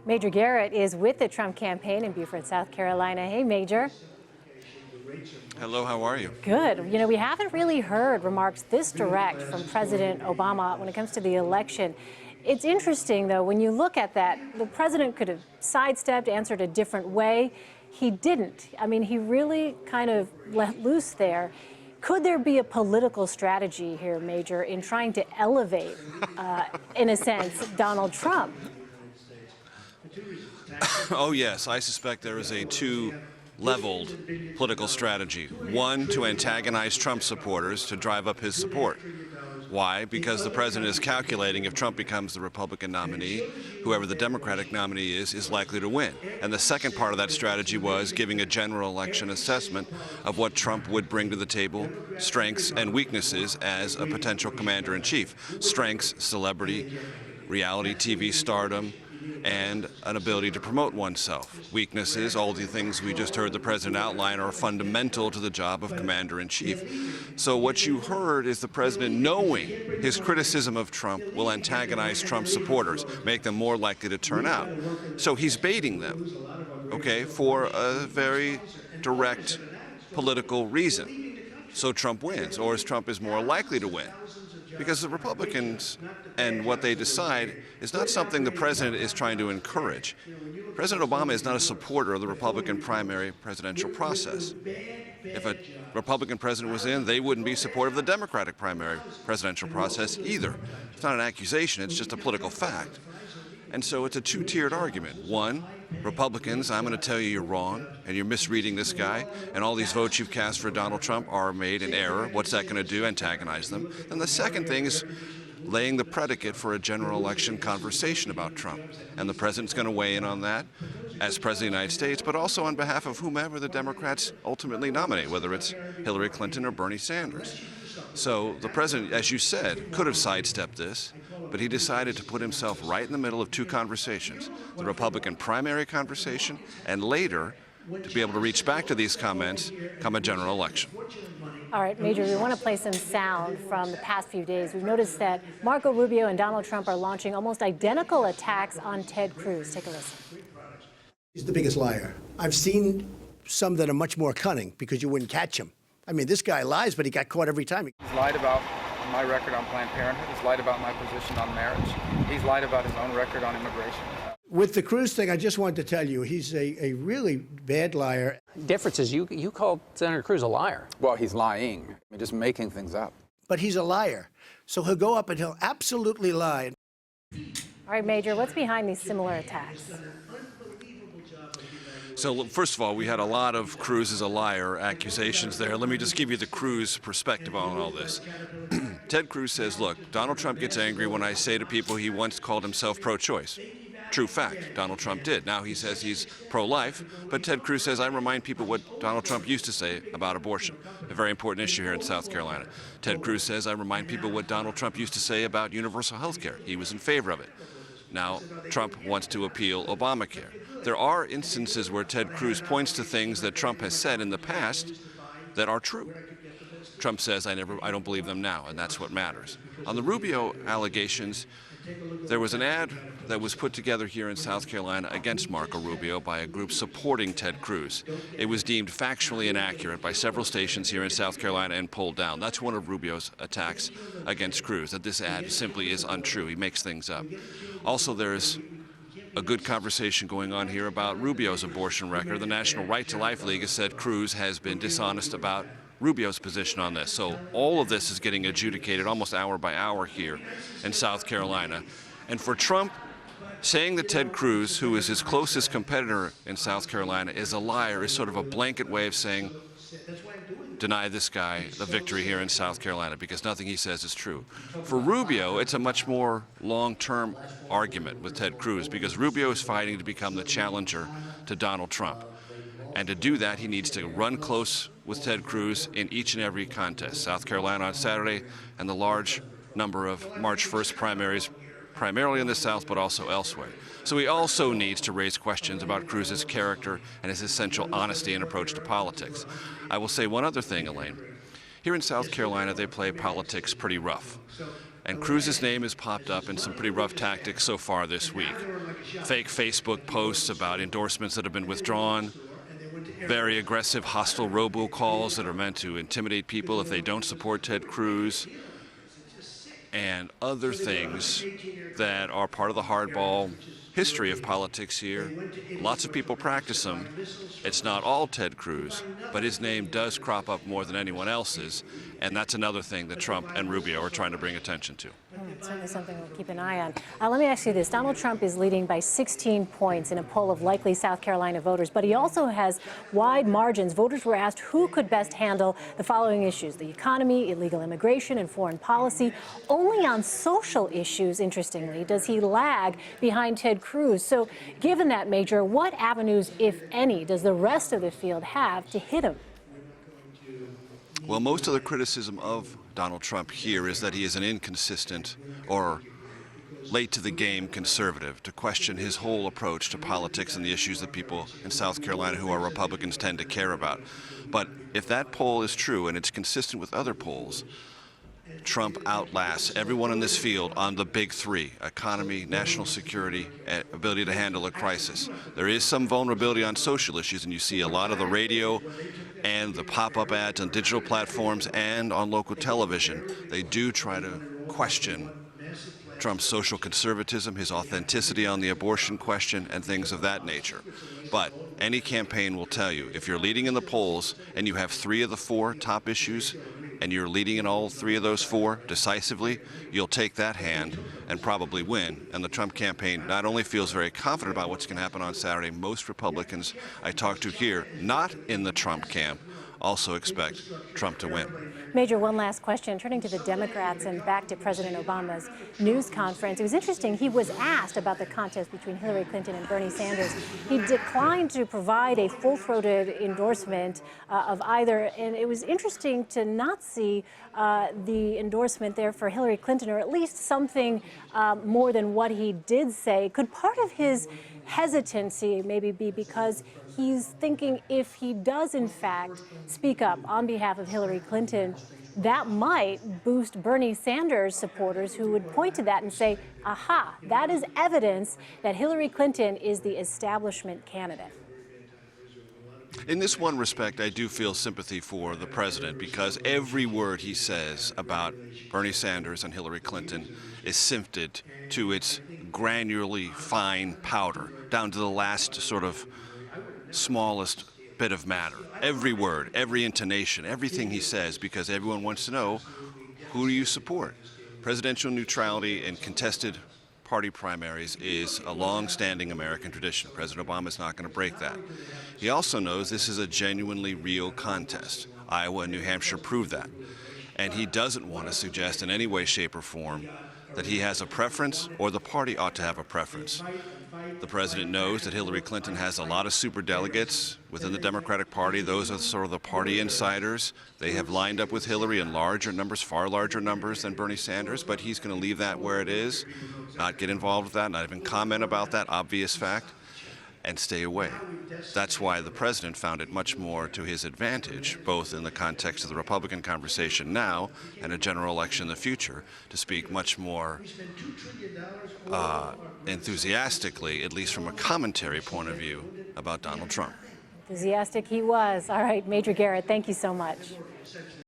Major Garrett is with the Trump campaign in Beaufort, South Carolina. Hey, Major. Hello, how are you? Good. You know, we haven't really heard remarks this direct from President Obama when it comes to the election. It's interesting, though, when you look at that, the president could have sidestepped, answered a different way. He didn't. I mean, he really kind of let loose there. Could there be a political strategy here, Major, in trying to elevate, in a sense, Donald Trump? Oh, yes. I suspect there is a two-leveled political strategy. One, to antagonize Trump supporters to drive up his support. Why? Because the president is calculating if Trump becomes the Republican nominee, whoever the Democratic nominee is likely to win. And the second part of that strategy was giving a general election assessment of what Trump would bring to the table, strengths and weaknesses as a potential commander-in-chief. Strengths, celebrity, reality TV stardom, and an ability to promote oneself. Weaknesses, all the things we just heard the president outline, are fundamental to the job of commander-in-chief. So what you heard is the president knowing his criticism of Trump will antagonize Trump supporters, make them more likely to turn out. So he's baiting them, okay, for a very direct political reason. So Trump wins, or as Trump is more likely to win. Because the Republicans and what they decide is not something the president is trying to encourage. President Obama is not a supporter of the Republican primary presidential process. If a Republican president was in, they wouldn't be supportive of the Democratic primary presidential process either. It's not an accusation, it's just a political fact. And so it's a two-tiered argument. One, Republicans, I'm going to tell you you're wrong and you're misreading this guy, and all these votes you've cast for Donald Trump are made in error. What's that going to do? Antagonize them. And the second thing is laying the predicate for a general election conversation about Trump. And the president's going to weigh in on that as President of the United States, but also on behalf of whomever the Democrats ultimately nominate, whether it's Hillary Clinton or Bernie Sanders. So the president, as you said, could have sidestepped this, but he decided to put himself right in the middle of two conversations, the Republican primary conversation, and later, to be able to reach back to these comments come a general election. All right, Major, we want to play some sound from the past few days. We've noticed that Marco Rubio and Donald Trump are launching almost identical attacks on Ted Cruz. Take a listen. He's the biggest liar. I've seen some that are much more cunning because you wouldn't catch him. I mean, this guy lies, but he got caught every time. He's lied about my record on Planned Parenthood. He's lied about my position on marriage. He's lied about his own record on immigration. With the Cruz thing, I just wanted to tell you, he's a really bad liar. The difference is you called Senator Cruz a liar. Well, he's lying. He's just making things up. But he's a liar. So he'll go up and he'll absolutely lie. All right, Major, what's behind these similar attacks? So first of all, we had a lot of Cruz is a liar accusations there. Let me just give you the Cruz perspective on all this. Ted Cruz says, look, Donald Trump gets angry when I say to people he once called himself pro-choice. True fact, Donald Trump did. Now he says he's pro-life, but Ted Cruz says, I remind people what Donald Trump used to say about abortion, a very important issue here in South Carolina. Ted Cruz says, I remind people what Donald Trump used to say about universal health care. He was in favor of it. Now Trump wants to appeal Obamacare. There are instances where Ted Cruz points to things that Trump has said in the past that are true. Trump says, I don't believe them now, and that's what matters. On the Rubio allegations, there was an ad that was put together here in South Carolina against Marco Rubio by a group supporting Ted Cruz. It was deemed factually inaccurate by several stations here in South Carolina and pulled down. That's one of Rubio's attacks against Cruz, that this ad simply is untrue. He makes things up. Also, there's a good conversation going on here about Rubio's abortion record. The National Right to Life League has said Cruz has been dishonest about Rubio's position on this. So all of this is getting adjudicated almost hour by hour here in South Carolina. And for Trump, saying that Ted Cruz, who is his closest competitor in South Carolina, is a liar is sort of a blanket way of saying, deny this guy the victory here in South Carolina because nothing he says is true. For Rubio, it's a much more long-term argument with Ted Cruz because Rubio is fighting to become the challenger to Donald Trump. And to do that, he needs to run close with Ted Cruz in each and every contest. South Carolina on Saturday and the large number of March 1st primaries, primarily in the South, but also elsewhere. So he also needs to raise questions about Cruz's character and his essential honesty and approach to politics. I will say one other thing, Elaine. Here in South Carolina, they play politics pretty rough. And Cruz's name has popped up in some pretty rough tactics so far this week. Fake Facebook posts about endorsements that have been withdrawn, very aggressive hostile robocalls that are meant to intimidate people if they don't support Ted Cruz, and other things that are part of the hardball history of politics here. Lots of people practice them. It's not all Ted Cruz, but his name does crop up more than anyone else's, and that's another thing that Trump and Rubio are trying to bring attention to. Certainly something we'll keep an eye on. Let me ask you this. Donald Trump is leading by 16 points in a poll of likely South Carolina voters, but he also has wide margins. Voters were asked who could best handle the following issues: the economy, illegal immigration, and foreign policy. Only on social issues, interestingly, does he lag behind Ted Cruz. So given that, Major, what avenues, if any, does the rest of the field have to hit him? Well, most of the criticism of Donald Trump here is that he is an inconsistent or late-to-the-game conservative, to question his whole approach to politics and the issues that people in South Carolina who are Republicans tend to care about. But if that poll is true and it's consistent with other polls, Trump outlasts everyone in this field on the big three: economy, national security, and ability to handle a crisis. There is some vulnerability on social issues, and you see a lot of the radio and the pop-up ads on digital platforms and on local television. They do try to question Trump's social conservatism, his authenticity on the abortion question, and things of that nature. But any campaign will tell you, if you're leading in the polls and you have 3 of the 4 top issues, and you're leading in all 3 of those 4 decisively, you'll take that hand and probably win. And the Trump campaign not only feels very confident about what's going to happen on Saturday, most Republicans I talk to here, not in the Trump camp, also expect Trump to win. Major, one last question. Turning to the Democrats and back to President Obama's news conference. It was interesting. He was asked about the contest between Hillary Clinton and Bernie Sanders. He declined to provide a full-throated endorsement of either. And it was interesting to not see the endorsement there for Hillary Clinton, or at least something more than what he did say. Could part of his hesitancy maybe be because he's thinking if he does, in fact, speak up on behalf of Hillary Clinton, that might boost Bernie Sanders supporters who would point to that and say, aha, that is evidence that Hillary Clinton is the establishment candidate? In this one respect, I do feel sympathy for the president, because every word he says about Bernie Sanders and Hillary Clinton is sifted to its granularly fine powder, down to the last sort of smallest bit of matter. Every word, every intonation, everything he says, because everyone wants to know, who do you support? Presidential neutrality in contested party primaries is a long-standing American tradition. President Obama is not going to break that. He also knows this is a genuinely real contest. Iowa and New Hampshire prove that. And he doesn't want to suggest in any way, shape, or form that he has a preference or the party ought to have a preference. The president knows that Hillary Clinton has a lot of superdelegates within the Democratic Party. Those are sort of the party insiders. They have lined up with Hillary in larger numbers, far larger numbers than Bernie Sanders, but he's going to leave that where it is, not get involved with that, not even comment about that obvious fact, and stay away. That's why the president found it much more to his advantage, both in the context of the Republican conversation now and a general election in the future, to speak much more enthusiastically, at least from a commentary point of view, about Donald Trump. Enthusiastic he was. All right, Major Garrett, thank you so much.